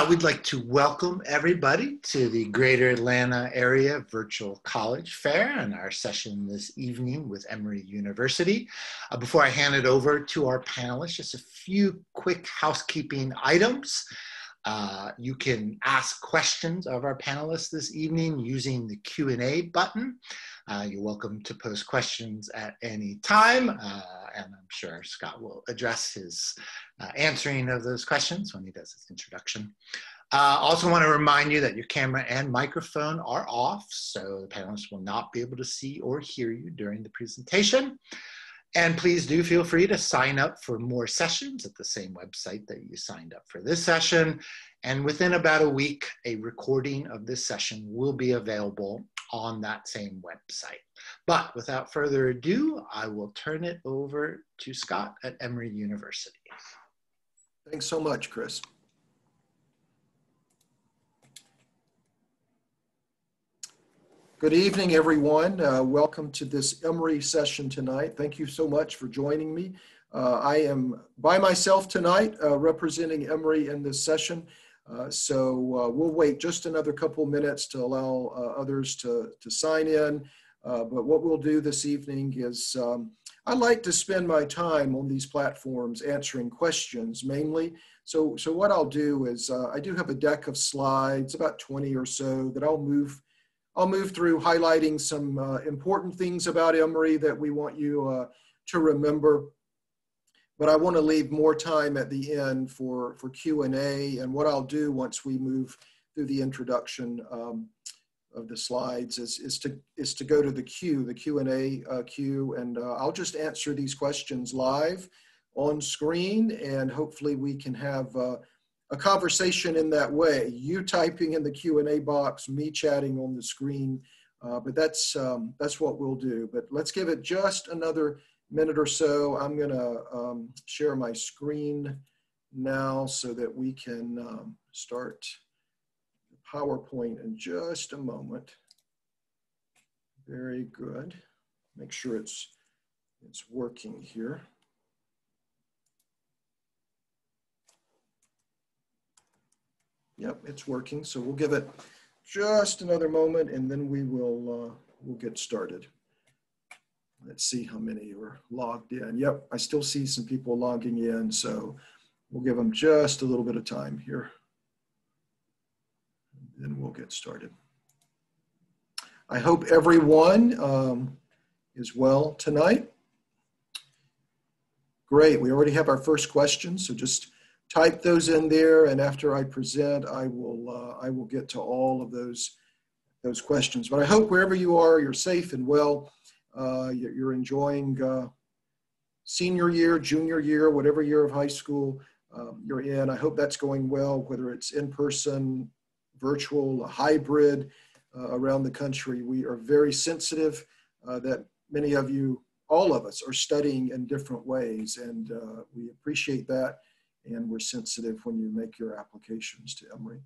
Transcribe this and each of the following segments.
We'd like to welcome everybody to the Greater Atlanta Area Virtual College Fair and our session this evening with Emory University. Before I hand it over to our panelists, just a few quick housekeeping items. You can ask questions of our panelists this evening using the Q&A button. You're welcome to post questions at any time, and I'm sure Scott will address his answering of those questions when he does his introduction. Also want to remind you that your camera and microphone are off, so the panelists will not be able to see or hear you during the presentation. And please do feel free to sign up for more sessions at the same website that you signed up for this session. And within about a week, a recording of this session will be available on that same website. But without further ado, I will turn it over to Scott at Emory University. Thanks so much, Chris. Good evening, everyone. Welcome to this Emory session tonight. Thank you so much for joining me. I am by myself tonight representing Emory in this session. So we'll wait just another couple minutes to allow others to sign in. But what we'll do this evening is I like to spend my time on these platforms answering questions mainly. So what I'll do is I do have a deck of slides, about 20 or so, that I'll move through, highlighting some important things about Emory that we want you to remember. But I want to leave more time at the end for Q&A. And what I'll do once we move through the introduction of the slides is to go to the Q&A queue, and I'll just answer these questions live on screen, and hopefully we can have a conversation in that way. You typing in the Q&A box, me chatting on the screen, but that's what we'll do. But let's give it just another minute or so. I'm gonna share my screen now so that we can start PowerPoint in just a moment. Very good. Make sure it's working here. Yep, it's working. So we'll give it just another moment, and then we will we'll get started. Let's see how many are logged in. Yep, I still see some people logging in, so we'll give them just a little bit of time here. Then we'll get started. I hope everyone is well tonight. Great, we already have our first question, so just type those in there, and after I present, I will get to all of those questions. But I hope wherever you are, you're safe and well. You're enjoying senior year, junior year, whatever year of high school you're in. I hope that's going well, whether it's in person, virtual, a hybrid around the country. We are very sensitive that many of you, all of us, are studying in different ways, and we appreciate that. And we're sensitive when you make your applications to Emory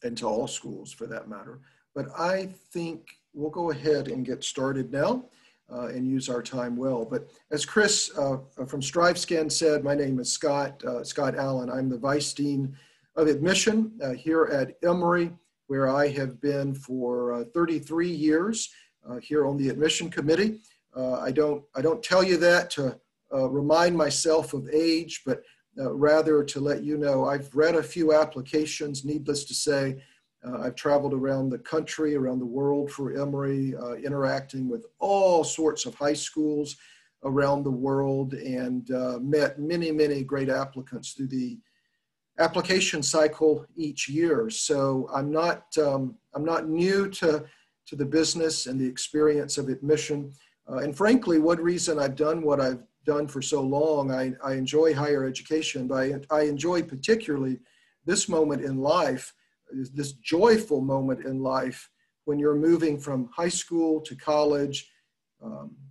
and to all schools for that matter. But I think we'll go ahead and get started now and use our time well. But as Chris from StriveScan said, my name is Scott Allen. I'm the Vice Dean of Admission here at Emory, where I have been for 33 years here on the admission committee. I don't tell you that to remind myself of age, but rather to let you know I've read a few applications. Needless to say, I've traveled around the country, around the world for Emory, interacting with all sorts of high schools around the world, and met many great applicants through the application cycle each year. So I'm not new to the business and the experience of admission. And frankly, one reason I've done what I've done for so long, I enjoy higher education, but I enjoy particularly this moment in life, this joyful moment in life when you're moving from high school to college.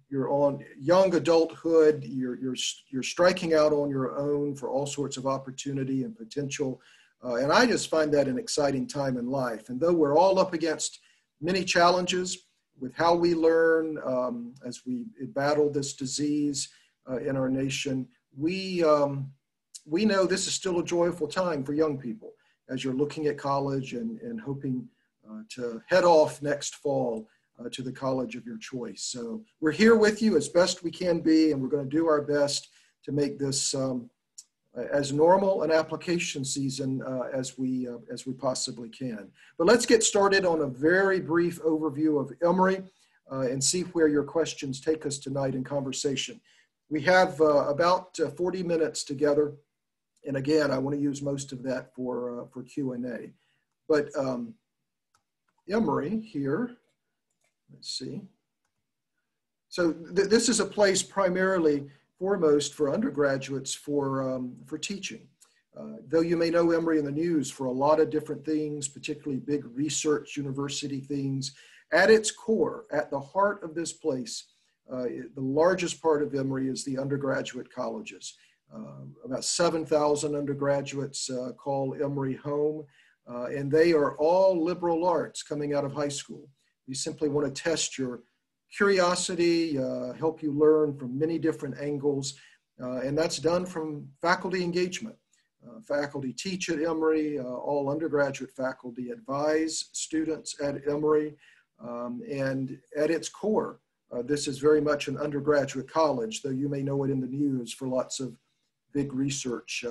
You're on young adulthood, you're striking out on your own for all sorts of opportunity and potential. And I just find that an exciting time in life. And though we're all up against many challenges with how we learn as we battle this disease in our nation, we we know this is still a joyful time for young people as you're looking at college and hoping to head off next fall to the college of your choice. So we're here with you as best we can be, and we're going to do our best to make this as normal an application season as we possibly can. But let's get started on a very brief overview of Emory and see where your questions take us tonight in conversation. We have about 40 minutes together, and again, I want to use most of that for Q&A. But Emory here, let's see. So this is a place primarily foremost for undergraduates for teaching. Though you may know Emory in the news for a lot of different things, particularly big research university things, at its core, at the heart of this place, the largest part of Emory is the undergraduate colleges. About 7,000 undergraduates call Emory home, and they are all liberal arts coming out of high school. We simply want to test your curiosity, help you learn from many different angles, and that's done from faculty engagement. Faculty teach at Emory, all undergraduate faculty advise students at Emory, and at its core, this is very much an undergraduate college, though you may know it in the news for lots of big research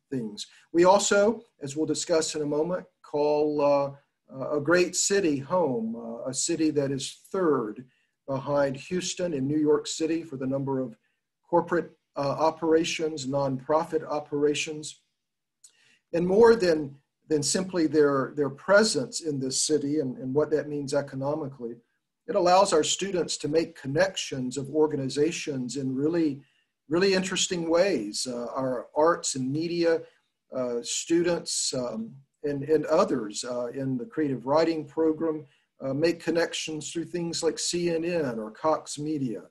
things. We also, as we'll discuss in a moment, call a great city home, a city that is third behind Houston and New York City for the number of corporate operations, nonprofit operations. And more than simply their presence in this city and what that means economically, it allows our students to make connections of organizations in really interesting ways. Our arts and media students and others in the creative writing program make connections through things like CNN or Cox Media.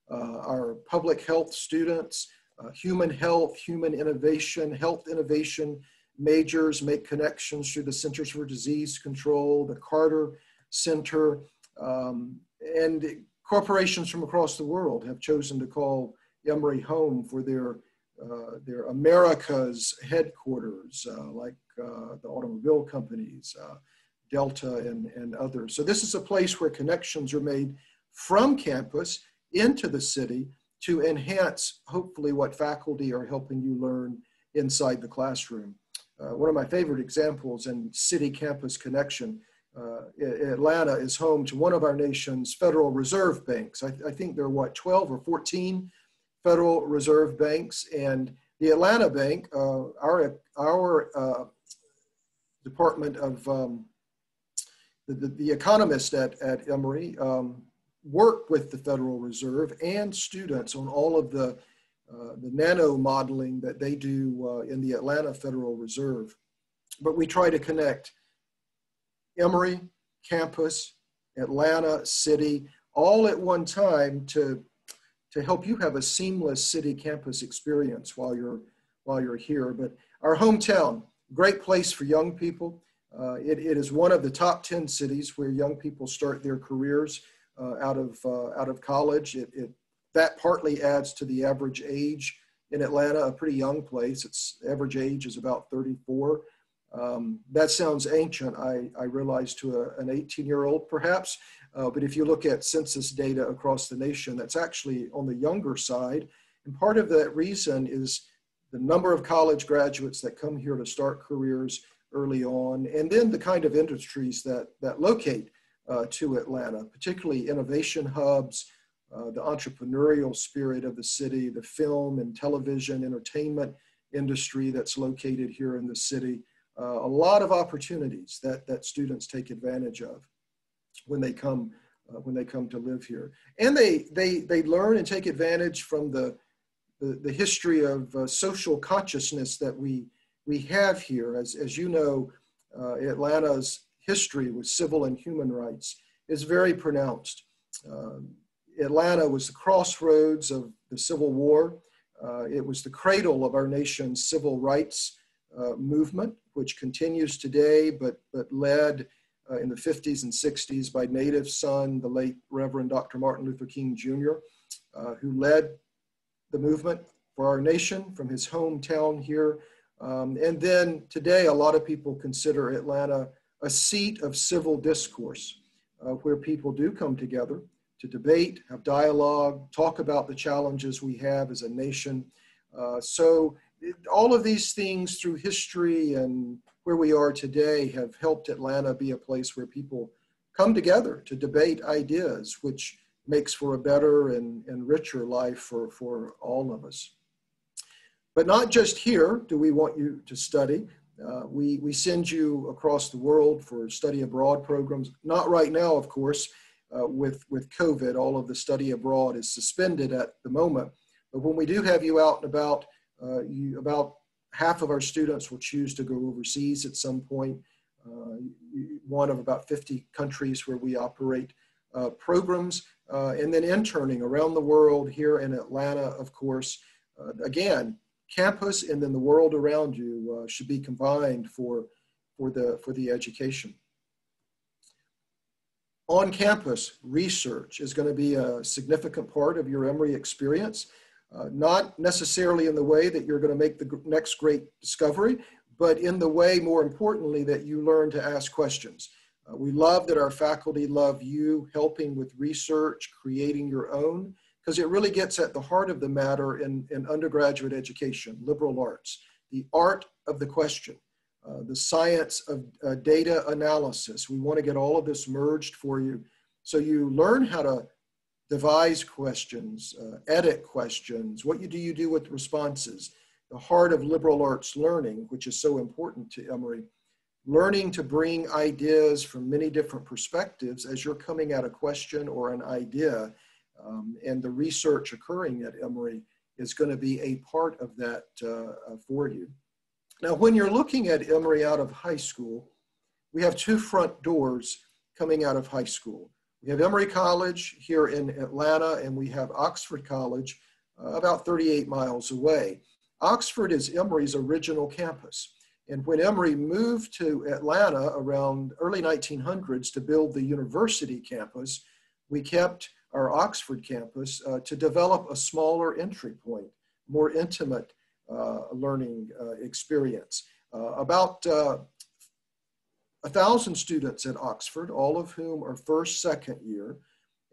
Our public health students, human health, human innovation, health innovation majors make connections through the Centers for Disease Control, the Carter Center, and corporations from across the world have chosen to call Emory home for their America's headquarters, like the automobile companies, Delta and others. So this is a place where connections are made from campus into the city to enhance, hopefully, what faculty are helping you learn inside the classroom. One of my favorite examples in city campus connection, Atlanta is home to one of our nation's Federal Reserve banks. I think there are, 12 or 14 Federal Reserve banks, and the Atlanta Bank, our Department of the economists at Emory work with the Federal Reserve and students on all of the nano modeling that they do in the Atlanta Federal Reserve. But we try to connect Emory, campus, Atlanta, city, all at one time to help you have a seamless city campus experience while you're here. But our hometown, great place for young people. It is one of the top 10 cities where young people start their careers out of college. That partly adds to the average age in Atlanta, a pretty young place. Its average age is about 34. That sounds ancient, I realize, to an 18-year-old perhaps, but if you look at census data across the nation, that's actually on the younger side. And part of that reason is the number of college graduates that come here to start careers early on, and then the kind of industries that locate to Atlanta, particularly innovation hubs, the entrepreneurial spirit of the city, the film and television entertainment industry that's located here in the city. A lot of opportunities that students take advantage of when they come to live here, and they learn and take advantage from the history of social consciousness that we have here. As you know, Atlanta's history with civil and human rights is very pronounced. Atlanta was the crossroads of the Civil War. It was the cradle of our nation's civil rights movement, which continues today, but led in the 50s and 60s by native son, the late Reverend Dr. Martin Luther King Jr., who led the movement for our nation from his hometown here. And then today, a lot of people consider Atlanta a seat of civil discourse, where people do come together to debate, have dialogue, talk about the challenges we have as a nation. All of these things through history and where we are today have helped Atlanta be a place where people come together to debate ideas, which makes for a better and richer life for all of us. But not just here do we want you to study. We send you across the world for study abroad programs. Not right now, of course, with COVID, all of the study abroad is suspended at the moment. But when we do have you out and about, about half of our students will choose to go overseas at some point. One of about 50 countries where we operate programs, and then interning around the world here in Atlanta, of course. Again, campus and then the world around you should be combined for the education. On campus, research is going to be a significant part of your Emory experience. Not necessarily in the way that you're going to make the next great discovery, but in the way, more importantly, that you learn to ask questions. We love that our faculty love you helping with research, creating your own, because it really gets at the heart of the matter in undergraduate education, liberal arts, the art of the question, the science of data analysis. We want to get all of this merged for you so you learn how to devise questions, edit questions, what do you do with responses, the heart of liberal arts learning, which is so important to Emory, learning to bring ideas from many different perspectives as you're coming at a question or an idea, and the research occurring at Emory is going to be a part of that for you. Now, when you're looking at Emory out of high school, we have two front doors coming out of high school. We have Emory College here in Atlanta, and we have Oxford College about 38 miles away. Oxford is Emory's original campus. And when Emory moved to Atlanta around early 1900s to build the university campus, we kept our Oxford campus to develop a smaller entry point, more intimate learning experience. About 1,000 students at Oxford, all of whom are first, second year,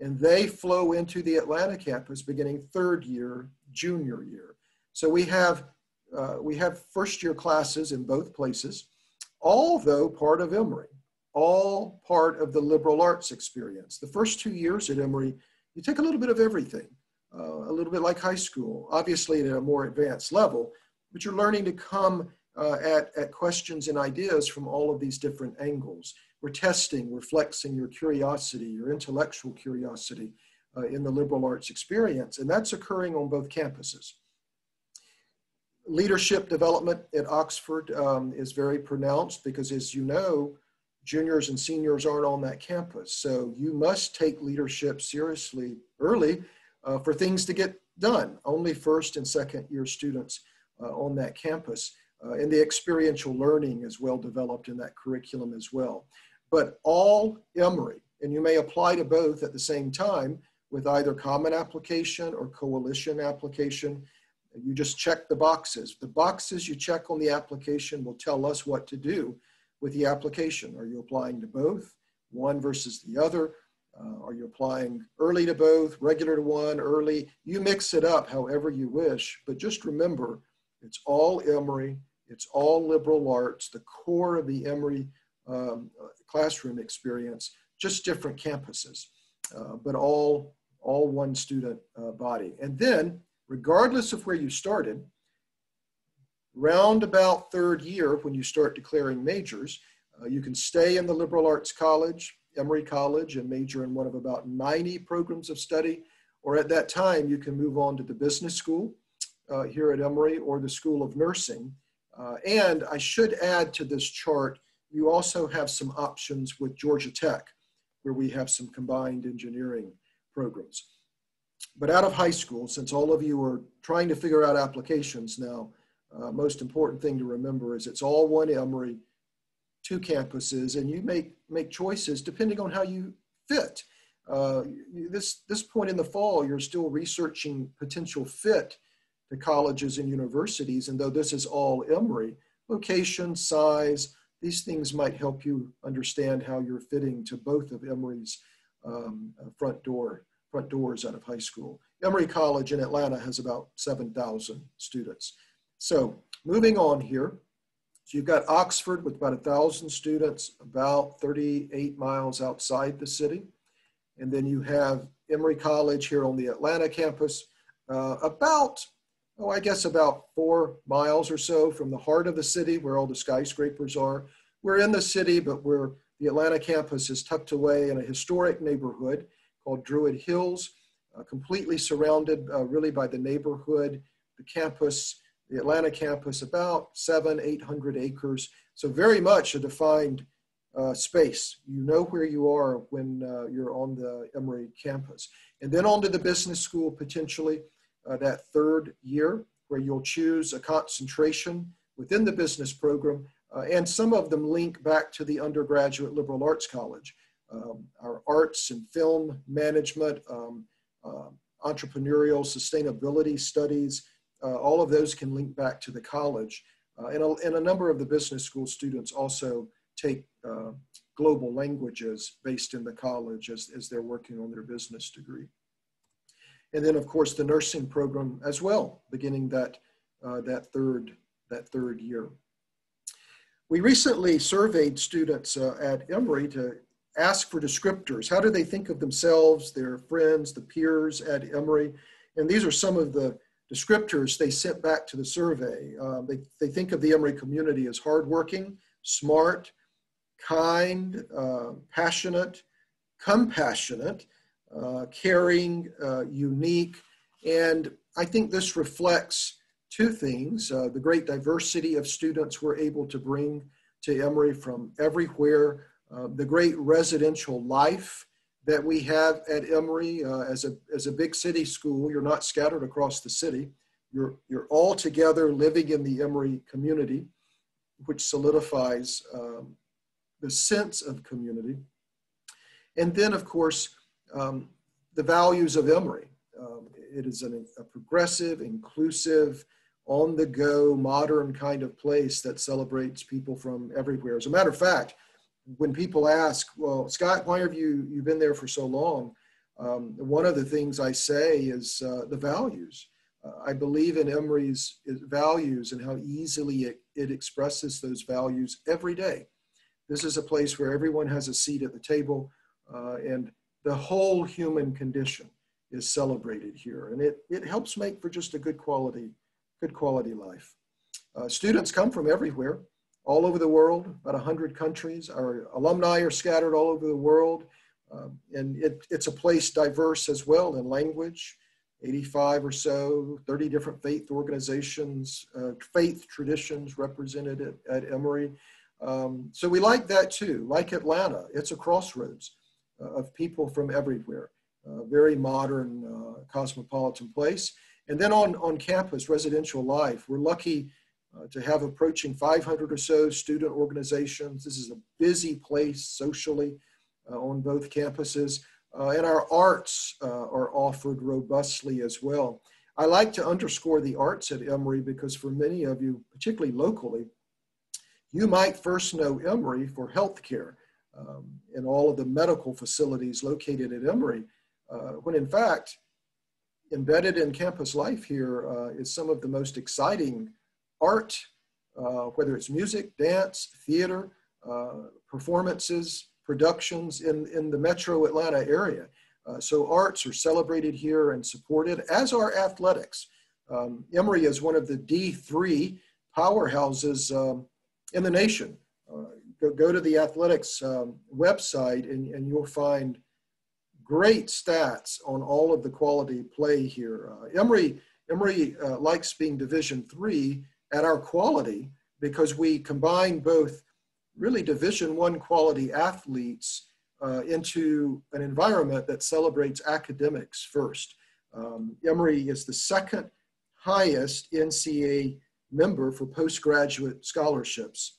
and they flow into the Atlanta campus beginning third year, junior year. So we have first year classes in both places, all though part of Emory, all part of the liberal arts experience. The first 2 years at Emory, you take a little bit of everything, a little bit like high school, obviously at a more advanced level, but you're learning to come at questions and ideas from all of these different angles. We're testing, we're flexing your curiosity, your intellectual curiosity in the liberal arts experience, and that's occurring on both campuses. Leadership development at Oxford is very pronounced because, as you know, juniors and seniors aren't on that campus. So you must take leadership seriously early for things to get done. Only first and second year students on that campus. And the experiential learning is well developed in that curriculum as well. But all Emory, and you may apply to both at the same time with either common application or coalition application. You just check the boxes. The boxes you check on the application will tell us what to do with the application. Are you applying to both, one versus the other? Are you applying early to both, regular to one, early? You mix it up however you wish, but just remember, it's all Emory, it's all liberal arts, the core of the Emory classroom experience, just different campuses, but all one student body. And then, regardless of where you started, round about third year, when you start declaring majors, you can stay in the liberal arts college, Emory College, and major in one of about 90 programs of study, or at that time, you can move on to the business school here at Emory or the School of Nursing. And I should add to this chart, you also have some options with Georgia Tech, where we have some combined engineering programs. But out of high school, since all of you are trying to figure out applications now, most important thing to remember is it's all one Emory, two campuses, and you make choices depending on how you fit. This point in the fall, you're still researching potential fit to colleges and universities. And though this is all Emory, location, size, these things might help you understand how you're fitting to both of Emory's front doors out of high school. Emory College in Atlanta has about 7,000 students. So moving on here, so you've got Oxford with about 1,000 students, about 38 miles outside the city. And then you have Emory College here on the Atlanta campus, about 4 miles or so from the heart of the city where all the skyscrapers are. We're in the city, but the Atlanta campus is tucked away in a historic neighborhood called Druid Hills, completely surrounded really by the neighborhood, the campus, the Atlanta campus, about 700-800 acres. So very much a defined space. You know where you are when you're on the Emory campus. And then on to the business school, potentially that third year, where you'll choose a concentration within the business program. And some of them link back to the undergraduate liberal arts college. Our arts and film management, entrepreneurial sustainability studies, all of those can link back to the college. And a number of the business school students also take global languages based in the college as they're working on their business degree. And then of course the nursing program as well, beginning that third year. We recently surveyed students at Emory to ask for descriptors. How do they think of themselves, their friends, the peers at Emory? And these are some of the descriptors they sent back to the survey. They think of the Emory community as hardworking, smart, kind, passionate, compassionate, caring, unique. And I think this reflects two things: the great diversity of students we're able to bring to Emory from everywhere, the great residential life that we have at Emory. As a big city school, you're not scattered across the city. You're all together living in the Emory community, which solidifies the sense of community. And then, of course, the values of Emory. It is a progressive, inclusive, on-the-go, modern kind of place that celebrates people from everywhere. As a matter of fact, when people ask, well, Scott, why have you been there for so long? One of the things I say is the values. I believe in Emory's values and how easily it expresses those values every day. This is a place where everyone has a seat at the table, and the whole human condition is celebrated here. And it helps make for just a good quality life. Students come from everywhere, all over the world, about 100 countries. Our alumni are scattered all over the world. And it's a place diverse as well in language, 85 or so, 30 different faith organizations, faith traditions represented at Emory. So we like that too. Like Atlanta, it's a crossroads of people from everywhere. Very modern, cosmopolitan place. And then on campus, residential life, we're lucky to have approaching 500 or so student organizations. This is a busy place socially on both campuses. And our arts are offered robustly as well. I like to underscore the arts at Emory because for many of you, particularly locally, you might first know Emory for healthcare and all of the medical facilities located at Emory, when in fact, embedded in campus life here is some of the most exciting art, whether it's music, dance, theater, performances, productions in the metro Atlanta area. So arts are celebrated here and supported, as are athletics. Emory is one of the D3 powerhouses in the nation. Go to the athletics website and you'll find great stats on all of the quality play here. Emory likes being Division III at our quality because we combine both really Division I quality athletes into an environment that celebrates academics first. Emory is the second highest NCAA member for postgraduate scholarships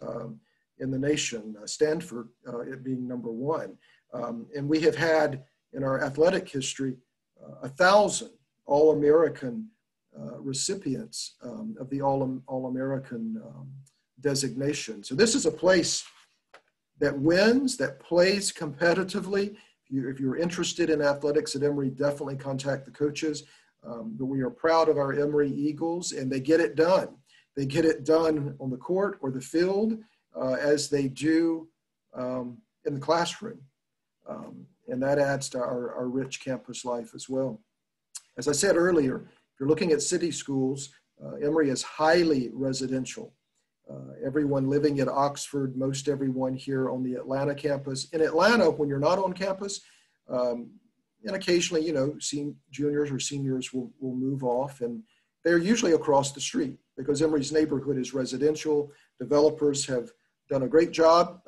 in the nation, Stanford it being number one. And we have had in our athletic history 1,000 All-American recipients of the All-American designation. So this is a place that wins, that plays competitively. If you're interested in athletics at Emory, definitely contact the coaches. But we are proud of our Emory Eagles, and they get it done. They get it done on the court or the field as they do in the classroom. And that adds to our rich campus life as well. As I said earlier, if you're looking at city schools, Emory is highly residential. Everyone living at Oxford, most everyone here on the Atlanta campus. In Atlanta, when you're not on campus, and occasionally, juniors or seniors will move off, and they're usually across the street because Emory's neighborhood is residential. Developers have done a great job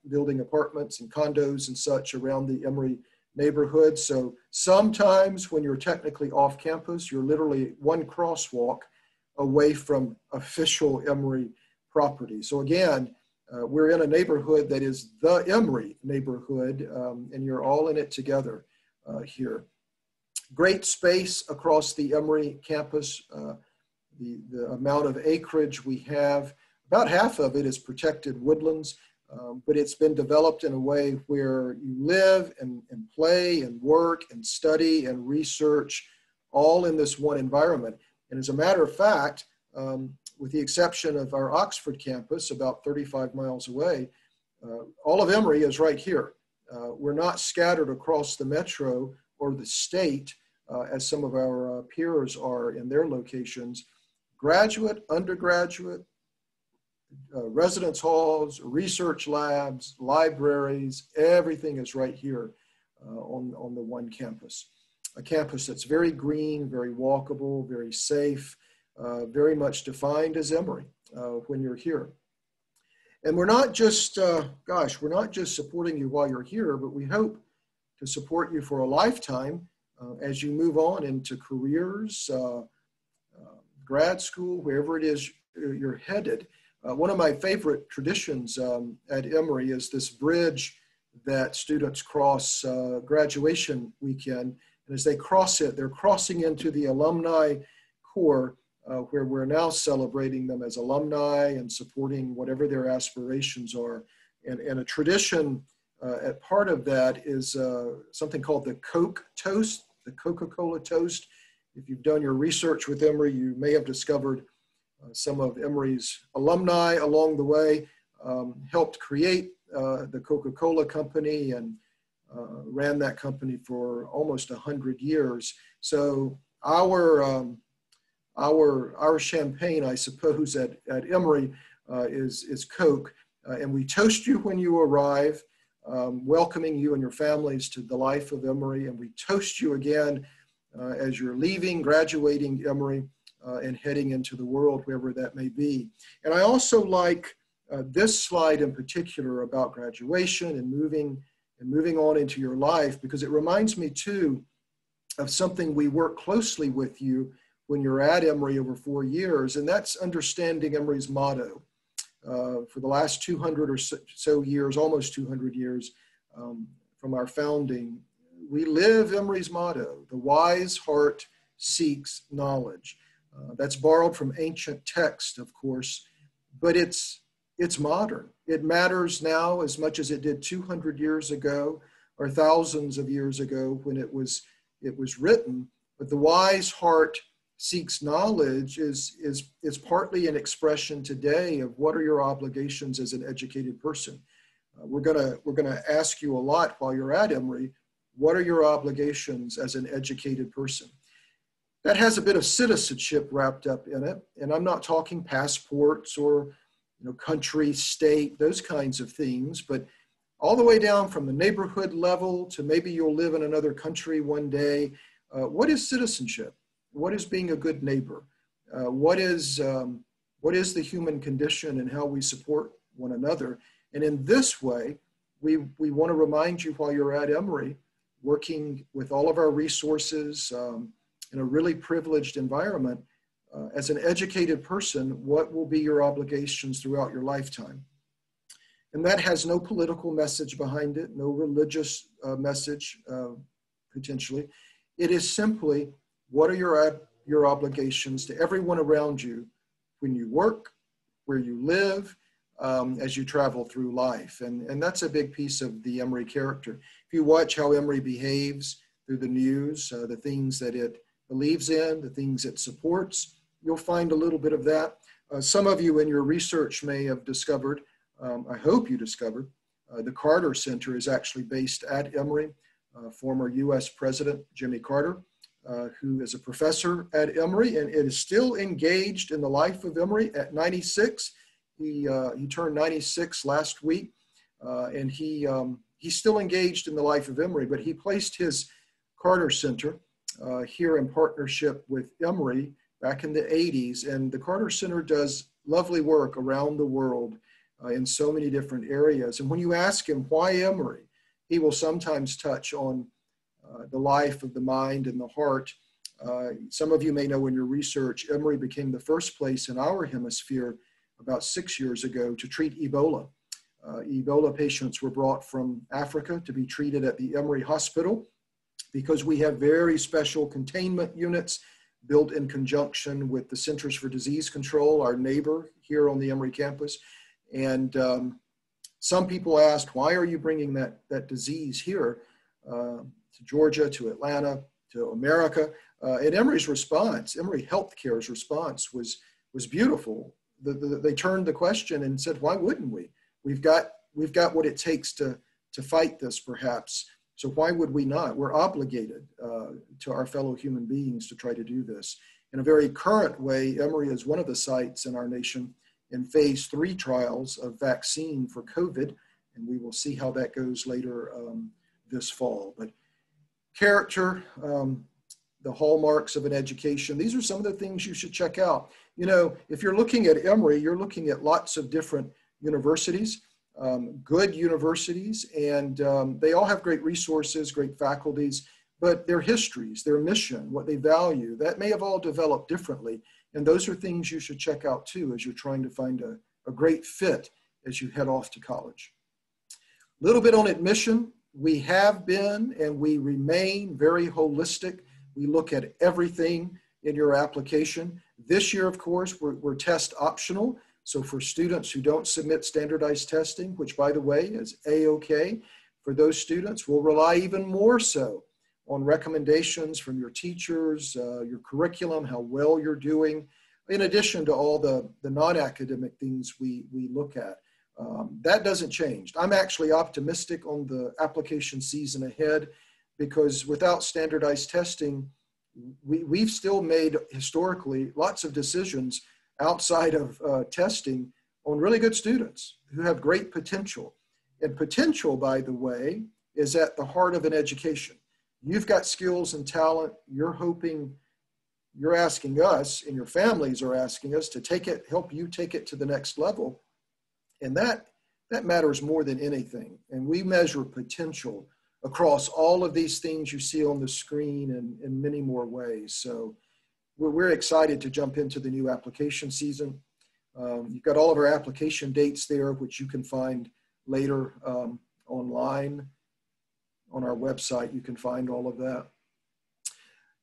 building apartments and condos and such around the Emory neighborhood. So sometimes when you're technically off campus, you're literally one crosswalk away from official Emory property. So again, we're in a neighborhood that is the Emory neighborhood, and you're all in it together here. Great space across the Emory campus. The amount of acreage we have, about half of it is protected woodlands, but it's been developed in a way where you live and play and work and study and research all in this one environment. And as a matter of fact, with the exception of our Oxford campus, about 35 miles away, all of Emory is right here. We're not scattered across the metro or the state as some of our peers are in their locations. Graduate, undergraduate, residence halls, research labs, libraries, everything is right here on the one campus. A campus that's very green, very walkable, very safe, very much defined as Emory when you're here. And we're not just, we're not just supporting you while you're here, but we hope to support you for a lifetime as you move on into careers, grad school, wherever it is you're headed. One of my favorite traditions at Emory is this bridge that students cross graduation weekend. And as they cross it, they're crossing into the alumni corps, where we're now celebrating them as alumni and supporting whatever their aspirations are. And a tradition at part of that is something called the Coke Toast, the Coca-Cola Toast. If you've done your research with Emory, you may have discovered some of Emory's alumni along the way, helped create the Coca-Cola company and ran that company for almost 100 years. So our champagne, I suppose, at Emory is Coke. And we toast you when you arrive, welcoming you and your families to the life of Emory. And we toast you again as you're leaving, graduating Emory, and heading into the world, wherever that may be. And I also like this slide in particular about graduation and moving on into your life, because it reminds me too of something we work closely with you when you're at Emory over 4 years, and that's understanding Emory's motto. For the last 200 or so years, almost 200 years from our founding, we live Emory's motto: the wise heart seeks knowledge. That's borrowed from ancient text, of course, but it's modern. It matters now as much as it did 200 years ago or thousands of years ago when it was written. But the wise heart seeks knowledge is partly an expression today of what are your obligations as an educated person. We're gonna ask you a lot while you're at Emory. What are your obligations as an educated person? That has a bit of citizenship wrapped up in it, and I'm not talking passports or country, state, those kinds of things, but all the way down from the neighborhood level to maybe you'll live in another country one day. What is citizenship? What is being a good neighbor? What is the human condition and how we support one another? And in this way, we want to remind you while you're at Emory, working with all of our resources in a really privileged environment, as an educated person, what will be your obligations throughout your lifetime? And that has no political message behind it, no religious message, potentially. It is simply, what are your obligations to everyone around you when you work, where you live, as you travel through life. And that's a big piece of the Emory character. If you watch how Emory behaves through the news, the things that it believes in, the things it supports, you'll find a little bit of that. Some of you in your research may have discovered, I hope you discovered, the Carter Center is actually based at Emory. Former US President Jimmy Carter, who is a professor at Emory and is still engaged in the life of Emory at 96. He turned 96 last week, and he's still engaged in the life of Emory, but he placed his Carter Center here in partnership with Emory back in the 80s. And the Carter Center does lovely work around the world in so many different areas. And when you ask him why Emory, he will sometimes touch on the life of the mind and the heart. Some of you may know in your research, Emory became the first place in our hemisphere about 6 years ago to treat Ebola. Ebola patients were brought from Africa to be treated at the Emory Hospital because we have very special containment units built in conjunction with the Centers for Disease Control, our neighbor here on the Emory campus. And some people asked, why are you bringing that disease here to Georgia, to Atlanta, to America? And Emory's response, Emory Healthcare's response was beautiful. They turned the question and said, why wouldn't we? We've got what it takes to fight this, perhaps. So why would we not? We're obligated to our fellow human beings to try to do this. In a very current way, Emory is one of the sites in our nation in phase 3 trials of vaccine for COVID, and we will see how that goes later this fall. But character, the hallmarks of an education, these are some of the things you should check out. You know, if you're looking at Emory, you're looking at lots of different universities, good universities, and they all have great resources, great faculties, but their histories, their mission, what they value, that may have all developed differently. And those are things you should check out too as you're trying to find a great fit as you head off to college. A little bit on admission. We have been and we remain very holistic. We look at everything in your application. This year, of course, we're test optional. So for students who don't submit standardized testing, which by the way is A-OK, for those students, we'll rely even more so on recommendations from your teachers, your curriculum, how well you're doing, in addition to all the non-academic things we look at. That doesn't change. I'm actually optimistic on the application season ahead because without standardized testing, we've still made historically lots of decisions outside of testing on really good students who have great potential. And potential, by the way, is at the heart of an education. You've got skills and talent. You're asking us, and your families are asking us to take it, help you take it to the next level. And that matters more than anything. And we measure potential across all of these things you see on the screen and in many more ways. So we're excited to jump into the new application season. You've got all of our application dates there, which you can find later online. On our website, you can find all of that.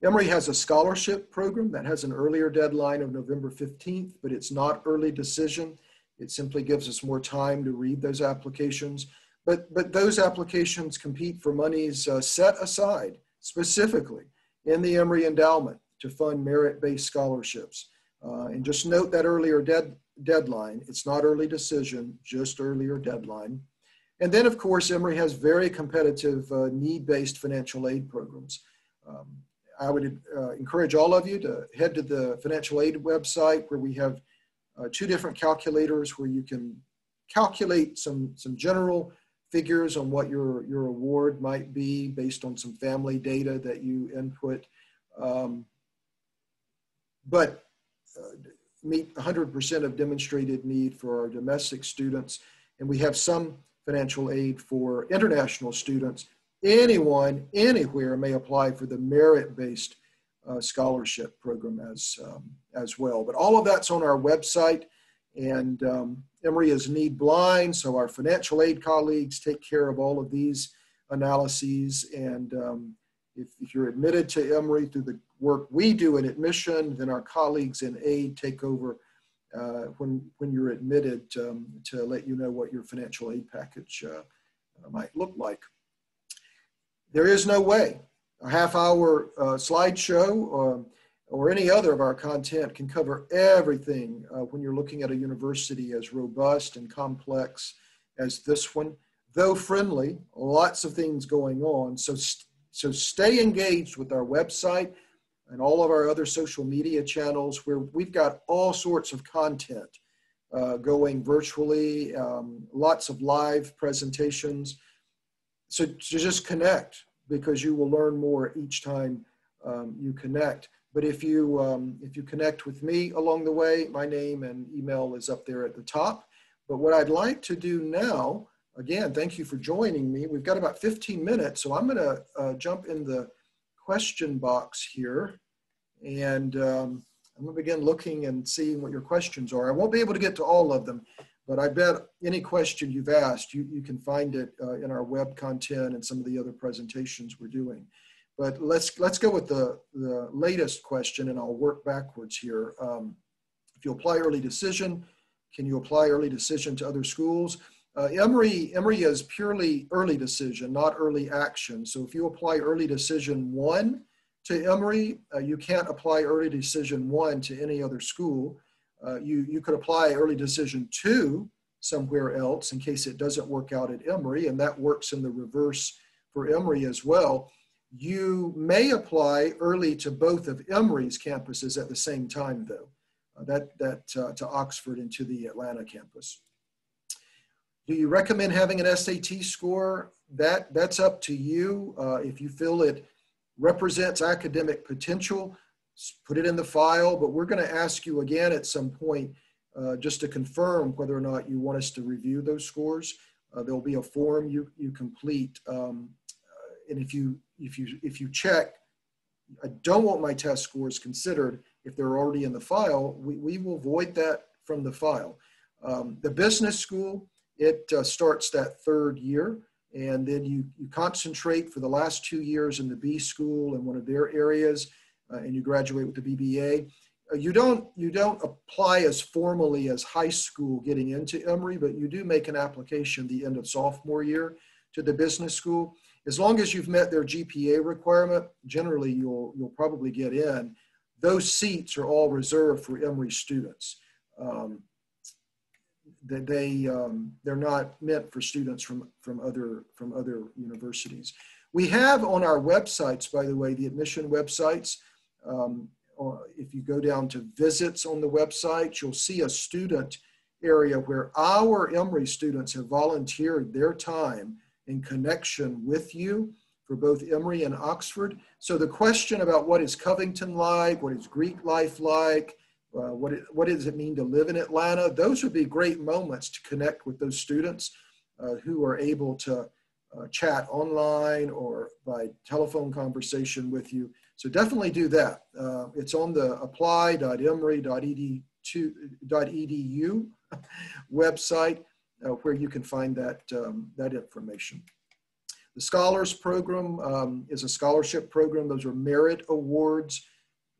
Emory has a scholarship program that has an earlier deadline of November 15th, but it's not early decision. It simply gives us more time to read those applications. But those applications compete for monies set aside specifically in the Emory Endowment to fund merit-based scholarships. And just note that earlier deadline. It's not early decision, just earlier deadline. And then, of course, Emory has very competitive need-based financial aid programs. I would encourage all of you to head to the financial aid website where we have 2 different calculators where you can calculate some general figures on what your award might be based on some family data that you input. But meet 100% of demonstrated need for our domestic students. And we have some financial aid for international students. Anyone, anywhere may apply for the merit-based scholarship program as well. But all of that's on our website, and Emory is need blind, so our financial aid colleagues take care of all of these analyses. And if you're admitted to Emory through work we do in admission, then our colleagues in aid take over when you're admitted to let you know what your financial aid package might look like. There is no way a half-hour slideshow or any other of our content can cover everything when you're looking at a university as robust and complex as this one. Though friendly, lots of things going on. So stay engaged with our website and all of our other social media channels where we've got all sorts of content going virtually, lots of live presentations. So just connect, because you will learn more each time you connect. But if you connect with me along the way, my name and email is up there at the top. But what I'd like to do now, again, thank you for joining me. We've got about 15 minutes, so I'm gonna jump in the question box here, and I'm gonna begin looking and seeing what your questions are. I won't be able to get to all of them, but I bet any question you've asked, you can find it in our web content and some of the other presentations we're doing. But let's go with the latest question, and I'll work backwards here. If you apply early decision, can you apply early decision to other schools? Emory is purely early decision, not early action. So if you apply early decision 1 to Emory, you can't apply early decision 1 to any other school. You could apply early decision 2 somewhere else in case it doesn't work out at Emory, and that works in the reverse for Emory as well. You may apply early to both of Emory's campuses at the same time, though, to Oxford and to the Atlanta campus. Do you recommend having an SAT score? That's up to you. If you feel it represents academic potential, put it in the file, but we're going to ask you again at some point just to confirm whether or not you want us to review those scores. There'll be a form you complete, and if you check, I don't want my test scores considered, if they're already in the file, we will void that from the file. The business school, it starts that 3rd year, and then you concentrate for the last 2 years in the B school in one of their areas, and you graduate with the BBA. You don't apply as formally as high school getting into Emory, but you do make an application the end of sophomore year to the business school. As long as you've met their GPA requirement, generally you'll probably get in. Those seats are all reserved for Emory students. They're not meant for students from other universities. We have on our websites, by the way, the admission websites. If you go down to visits on the website, you'll see a student area where our Emory students have volunteered their time in connection with you for both Emory and Oxford. So the question about what is Covington like, what is Greek life like, what does it mean to live in Atlanta, those would be great moments to connect with those students who are able to chat online or by telephone conversation with you. So definitely do that. It's on the apply.emory.edu website where you can find that information. The Scholars Program is a scholarship program. Those are merit awards.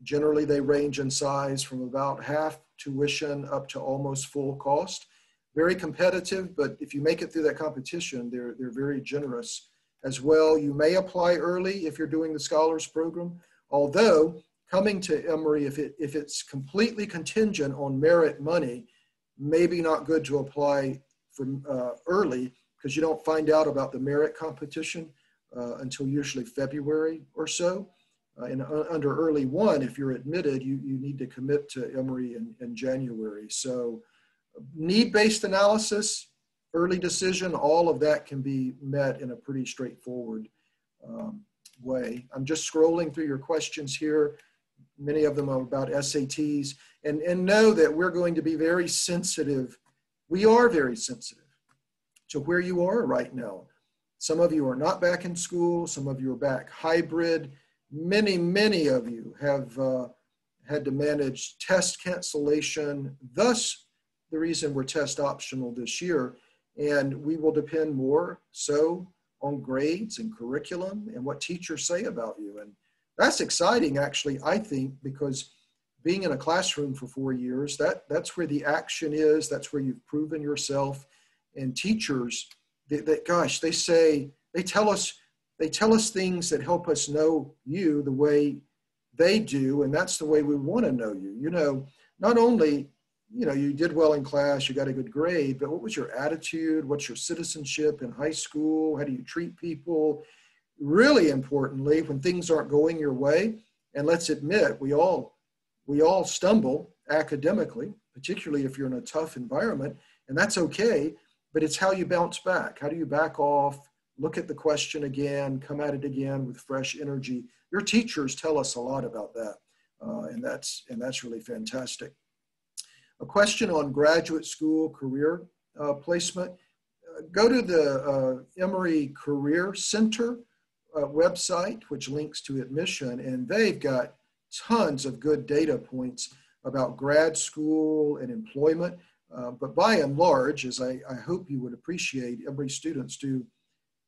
Generally, they range in size from about half tuition up to almost full cost. Very competitive, but if you make it through that competition, they're very generous as well. You may apply early if you're doing the Scholars Program, although coming to Emory, if it's completely contingent on merit money, maybe not good to apply from early, because you don't find out about the merit competition until usually February or so. And under early 1, if you're admitted, you need to commit to Emory in January. So need-based analysis, early decision, all of that can be met in a pretty straightforward way. I'm just scrolling through your questions here. Many of them are about SATs. And know that we're going to be very sensitive. We are very sensitive to where you are right now. Some of you are not back in school. Some of you are back hybrid. Many of you have had to manage test cancellation, thus the reason we're test optional this year. And we will depend more so on grades and curriculum and what teachers say about you. And that's exciting, actually, I think, because being in a classroom for 4 years, that's where the action is. That's where you've proven yourself. And teachers, gosh, they tell us things that help us know you the way they do, and that's the way we want to know you. You know, not only, you know, you did well in class, you got a good grade, but what was your attitude? What's your citizenship in high school? How do you treat people? Really importantly, when things aren't going your way, and let's admit, we all stumble academically, particularly if you're in a tough environment, and that's okay, but it's how you bounce back. How do you back off, look at the question again, come at it again with fresh energy? Your teachers tell us a lot about that, and that's really fantastic. A question on graduate school career placement. Go to the Emory Career Center website, which links to admission, and they've got tons of good data points about grad school and employment. But by and large, as I hope you would appreciate, Emory students do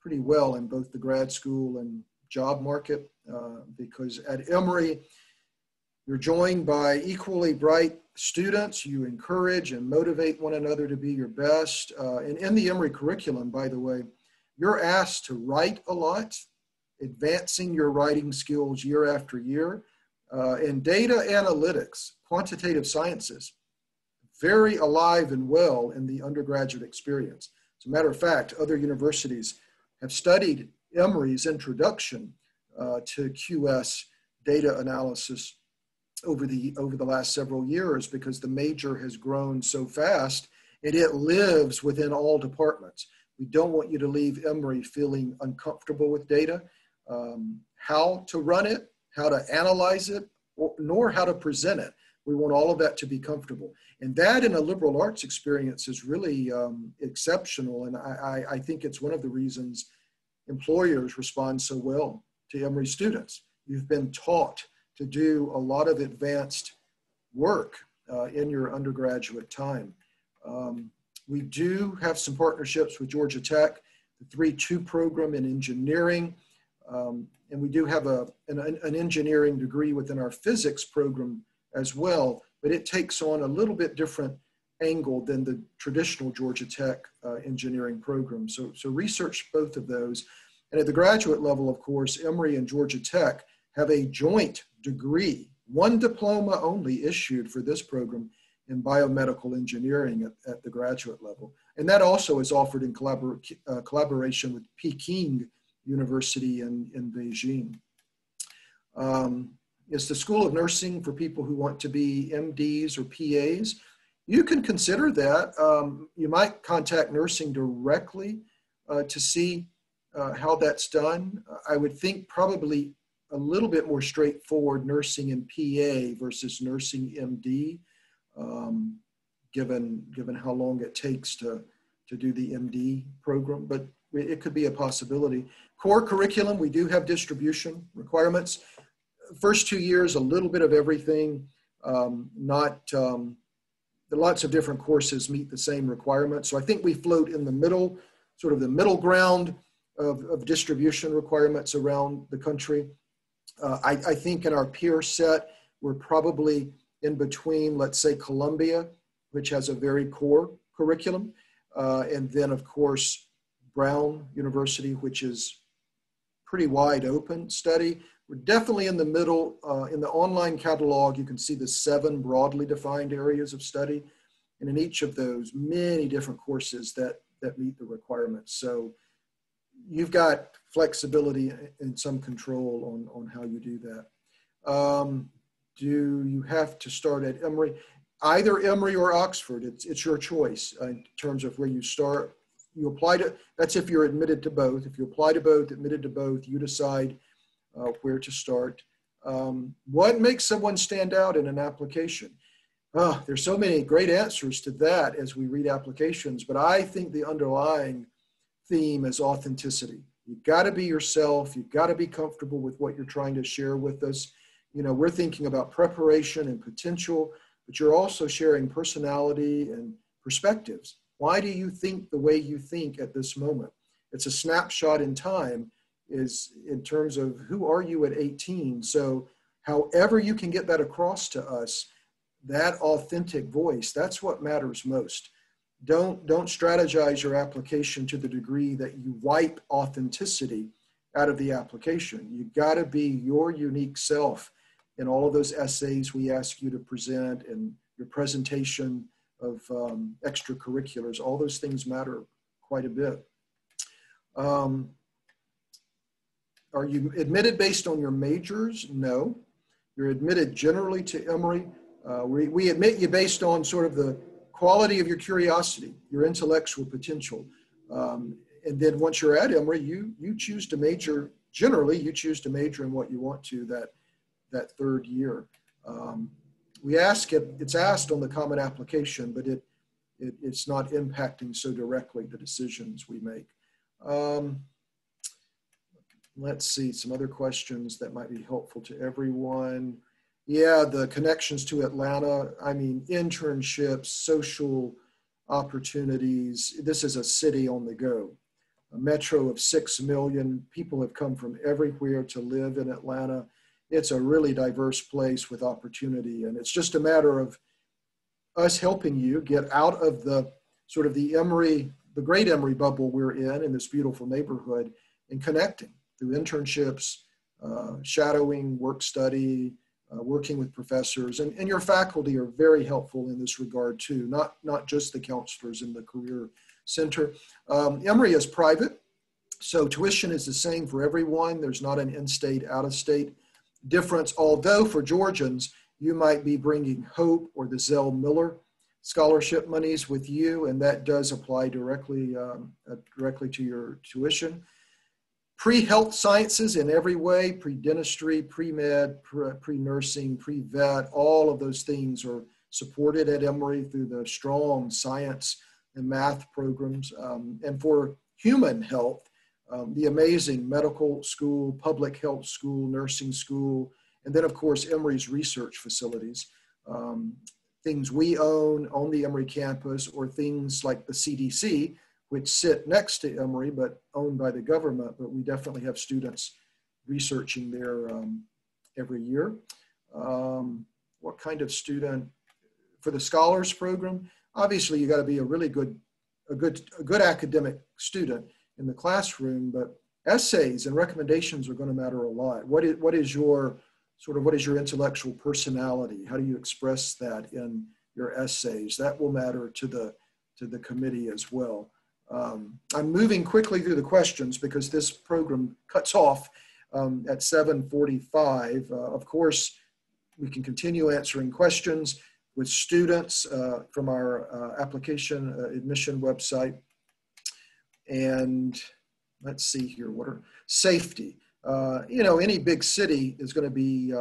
pretty well in both the grad school and job market, because at Emory, you're joined by equally bright students. You encourage and motivate one another to be your best. And in the Emory curriculum, by the way, you're asked to write a lot, advancing your writing skills year after year. And data analytics, quantitative sciences, very alive and well in the undergraduate experience. As a matter of fact, other universities have studied Emory's introduction to QS data analysis over the last several years, because the major has grown so fast and it lives within all departments. We don't want you to leave Emory feeling uncomfortable with data, how to run it, how to analyze it, nor how to present it. We want all of that to be comfortable. And that in a liberal arts experience is really exceptional. And I think it's one of the reasons employers respond so well to Emory students. You've been taught to do a lot of advanced work in your undergraduate time. We do have some partnerships with Georgia Tech, the 3-2 program in engineering, and we do have an engineering degree within our physics program as well, but it takes on a little bit different angle than the traditional Georgia Tech engineering program. So research both of those. And at the graduate level, of course, Emory and Georgia Tech have a joint degree, one diploma only issued for this program in biomedical engineering at the graduate level. And that also is offered in collaboration with Peking University in Beijing. It's the School of Nursing for people who want to be MDs or PAs. You can consider that. You might contact nursing directly to see how that's done. I would think probably a little bit more straightforward nursing and PA versus nursing MD, given how long it takes to do the MD program, but it could be a possibility. Core curriculum, we do have distribution requirements. First 2 years, a little bit of everything, lots of different courses meet the same requirements. So I think we float in the middle, sort of the middle ground of distribution requirements around the country. I think in our peer set, we're probably in between, let's say, Columbia, which has a very core curriculum, and then, of course, Brown University, which is pretty wide open study. We're definitely in the middle. In the online catalog, you can see the 7 broadly defined areas of study, and in each of those, many different courses that meet the requirements. So you've got flexibility and some control on how you do that. Do you have to start at Emory? Either Emory or Oxford, it's your choice in terms of where you start. You apply to, that's if you're admitted to both. If you apply to both, admitted to both, you decide where to start. What makes someone stand out in an application? There's so many great answers to that as we read applications, but I think the underlying theme is authenticity. You've got to be yourself. You've got to be comfortable with what you're trying to share with us. You know, we're thinking about preparation and potential, but you're also sharing personality and perspectives. Why do you think the way you think at this moment? It's a snapshot in time. is in terms of who are you at 18. So however you can get that across to us, that authentic voice, that's what matters most. Don't strategize your application to the degree that you wipe authenticity out of the application. You got to be your unique self in all of those essays we ask you to present, and your presentation of extracurriculars. All those things matter quite a bit. Are you admitted based on your majors? No. You're admitted generally to Emory. We admit you based on sort of the quality of your curiosity, your intellectual potential. And then once you're at Emory, you choose to major, generally you choose to major in what you want to that third year. It's asked on the common application, but it's not impacting so directly the decisions we make. Let's see, some other questions that might be helpful to everyone. Yeah, the connections to Atlanta, I mean, internships, social opportunities. This is a city on the go. A metro of 6 million. People have come from everywhere to live in Atlanta. It's a really diverse place with opportunity. And it's just a matter of us helping you get out of the sort of the great Emory bubble we're in this beautiful neighborhood, and connecting through internships, shadowing, work study, working with professors, and your faculty are very helpful in this regard too, not just the counselors in the Career Center. Emory is private, so tuition is the same for everyone. There's not an in-state, out-of-state difference, although for Georgians, you might be bringing Hope or the Zell Miller scholarship monies with you, and that does apply directly to your tuition. Pre-health sciences in every way, pre-dentistry, pre-med, pre-nursing, pre-vet, all of those things are supported at Emory through the strong science and math programs. And for human health, the amazing medical school, public health school, nursing school, and then of course Emory's research facilities. Things we own on the Emory campus, or things like the CDC, which sit next to Emory, but owned by the government, but we definitely have students researching there every year. What kind of student? For the scholars program, obviously you got to be a really good academic student in the classroom, but essays and recommendations are going to matter a lot. What is your intellectual personality? How do you express that in your essays? That will matter to the committee as well. I'm moving quickly through the questions because this program cuts off at 7:45. Of course, we can continue answering questions with students from our application admission website. And let's see here, what are safety? Any big city is going to be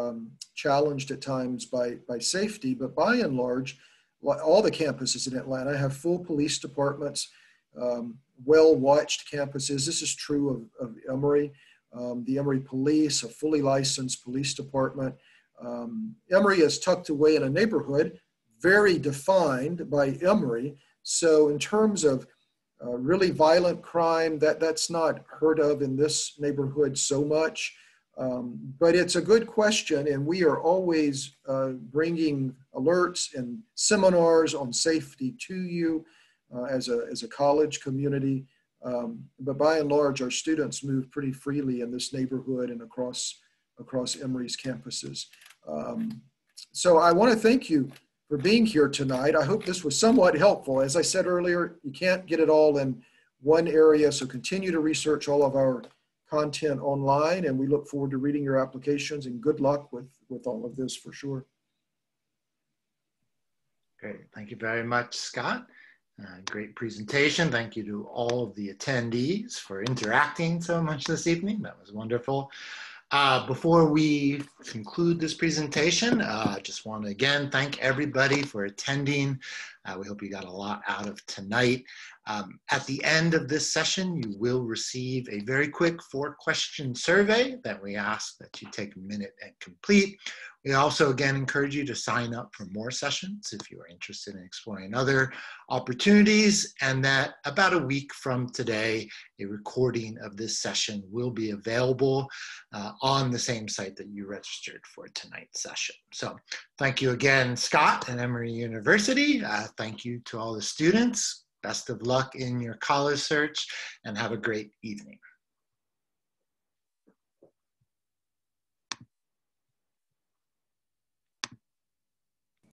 challenged at times by safety, but by and large, all the campuses in Atlanta have full police departments. Well-watched campuses. This is true of Emory. The Emory Police, a fully licensed police department. Emory is tucked away in a neighborhood very defined by Emory. So in terms of really violent crime, that's not heard of in this neighborhood so much. But it's a good question, and we are always bringing alerts and seminars on safety to you. As a college community, but by and large, our students move pretty freely in this neighborhood and across Emory's campuses. So I want to thank you for being here tonight. I hope this was somewhat helpful. As I said earlier, you can't get it all in one area, so continue to research all of our content online, and we look forward to reading your applications, and good luck with all of this for sure. Great, thank you very much, Scott. Great presentation. Thank you to all of the attendees for interacting so much this evening. That was wonderful. Before we conclude this presentation, I just want to again thank everybody for attending We hope you got a lot out of tonight. At the end of this session, you will receive a very quick 4-question survey that we ask that you take a minute and complete. We also, again, encourage you to sign up for more sessions if you are interested in exploring other opportunities, and that about a week from today, a recording of this session will be available on the same site that you registered for tonight's session. So thank you again, Scott and Emory University. Thank you to all the students. Best of luck in your college search, and have a great evening.